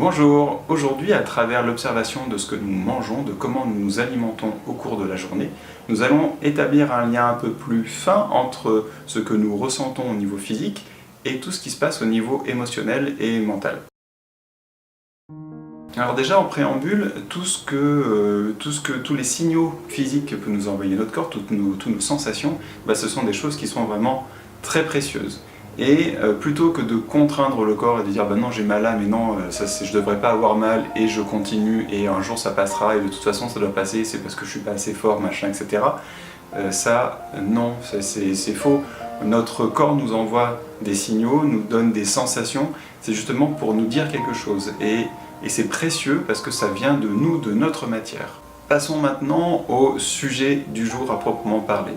Bonjour, aujourd'hui à travers l'observation de ce que nous mangeons, de comment nous nous alimentons au cours de la journée, nous allons établir un lien un peu plus fin entre ce que nous ressentons au niveau physique et tout ce qui se passe au niveau émotionnel et mental. Alors déjà en préambule, tous les signaux physiques que peut nous envoyer notre corps, toutes nos sensations, ce sont des choses qui sont vraiment très précieuses. Et plutôt que de contraindre le corps et de dire non j'ai mal là mais non je devrais pas avoir mal et je continue et un jour ça passera et de toute façon ça doit passer, c'est parce que je suis pas assez fort, machin, etc. Non, c'est faux. Notre corps nous envoie des signaux, nous donne des sensations, c'est justement pour nous dire quelque chose. Et c'est précieux parce que ça vient de nous, de notre matière. Passons maintenant au sujet du jour à proprement parler.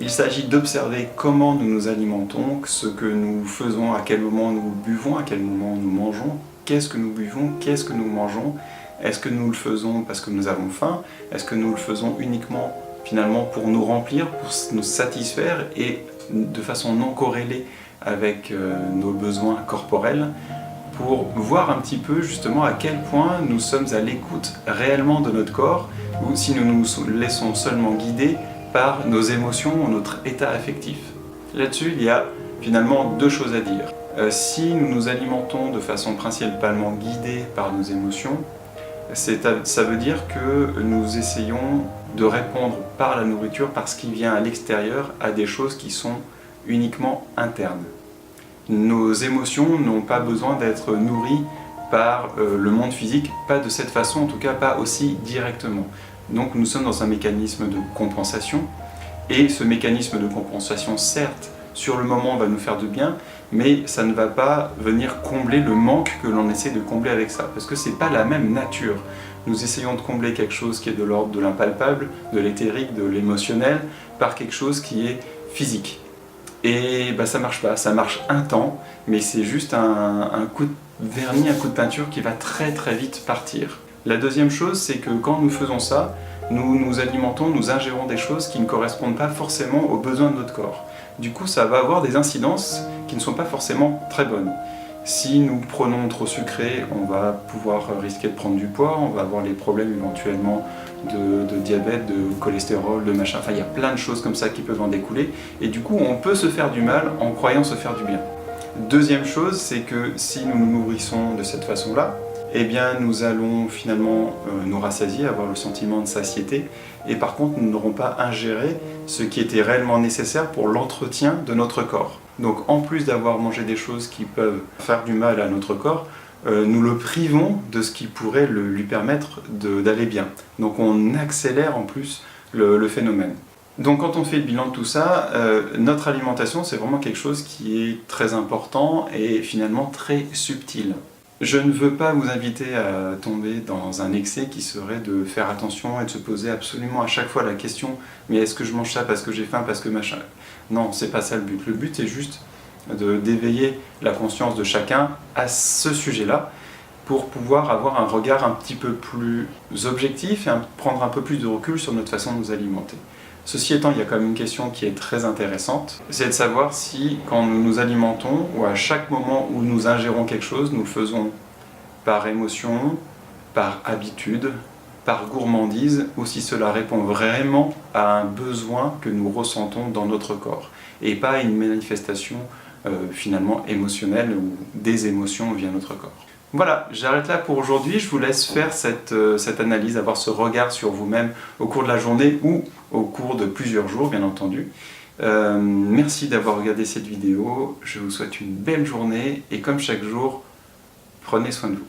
Il s'agit d'observer comment nous nous alimentons, ce que nous faisons, à quel moment nous buvons, à quel moment nous mangeons, qu'est-ce que nous buvons, qu'est-ce que nous mangeons, est-ce que nous le faisons parce que nous avons faim, est-ce que nous le faisons uniquement finalement pour nous remplir, pour nous satisfaire et de façon non corrélée avec nos besoins corporels, pour voir un petit peu justement à quel point nous sommes à l'écoute réellement de notre corps ou si nous nous laissons seulement guider par nos émotions ou notre état affectif. Là-dessus, il y a finalement deux choses à dire. Si nous nous alimentons de façon principalement guidée par nos émotions, ça veut dire que nous essayons de répondre par la nourriture, par ce qui vient à l'extérieur, à des choses qui sont uniquement internes. Nos émotions n'ont pas besoin d'être nourries par le monde physique, pas de cette façon, en tout cas pas aussi directement. Donc nous sommes dans un mécanisme de compensation, et ce mécanisme de compensation, certes, sur le moment va nous faire du bien, mais ça ne va pas venir combler le manque que l'on essaie de combler avec ça, parce que c'est pas la même nature. Nous essayons de combler quelque chose qui est de l'ordre de l'impalpable, de l'éthérique, de l'émotionnel, par quelque chose qui est physique. Et ça marche pas, ça marche un temps, mais c'est juste un coup de vernis, un coup de peinture qui va très très vite partir. La deuxième chose, c'est que quand nous faisons ça, nous nous alimentons, nous ingérons des choses qui ne correspondent pas forcément aux besoins de notre corps. Du coup, ça va avoir des incidences qui ne sont pas forcément très bonnes. Si nous prenons trop sucré, on va pouvoir risquer de prendre du poids, on va avoir les problèmes éventuellement de diabète, de cholestérol, de machin, enfin il y a plein de choses comme ça qui peuvent en découler, et du coup on peut se faire du mal en croyant se faire du bien. Deuxième chose, c'est que si nous nous nourrissons de cette façon-là, eh bien nous allons finalement nous rassasier, avoir le sentiment de satiété, et par contre nous n'aurons pas ingéré ce qui était réellement nécessaire pour l'entretien de notre corps. Donc en plus d'avoir mangé des choses qui peuvent faire du mal à notre corps, nous le privons de ce qui pourrait lui permettre d'aller bien. Donc on accélère en plus le phénomène. Donc quand on fait le bilan de tout ça, notre alimentation c'est vraiment quelque chose qui est très important et finalement très subtil. Je ne veux pas vous inviter à tomber dans un excès qui serait de faire attention et de se poser absolument à chaque fois la question « mais est-ce que je mange ça parce que j'ai faim, parce que machin ?» Non, c'est pas ça le but. Le but c'est juste d'éveiller la conscience de chacun à ce sujet-là pour pouvoir avoir un regard un petit peu plus objectif et prendre un peu plus de recul sur notre façon de nous alimenter. Ceci étant, il y a quand même une question qui est très intéressante, c'est de savoir si, quand nous nous alimentons, ou à chaque moment où nous ingérons quelque chose, nous le faisons par émotion, par habitude, par gourmandise, ou si cela répond vraiment à un besoin que nous ressentons dans notre corps, et pas à une manifestation finalement émotionnelle ou des émotions via notre corps. Voilà, j'arrête là pour aujourd'hui, je vous laisse faire cette analyse, avoir ce regard sur vous-même au cours de la journée ou au cours de plusieurs jours, bien entendu. Merci d'avoir regardé cette vidéo, je vous souhaite une belle journée et comme chaque jour, prenez soin de vous.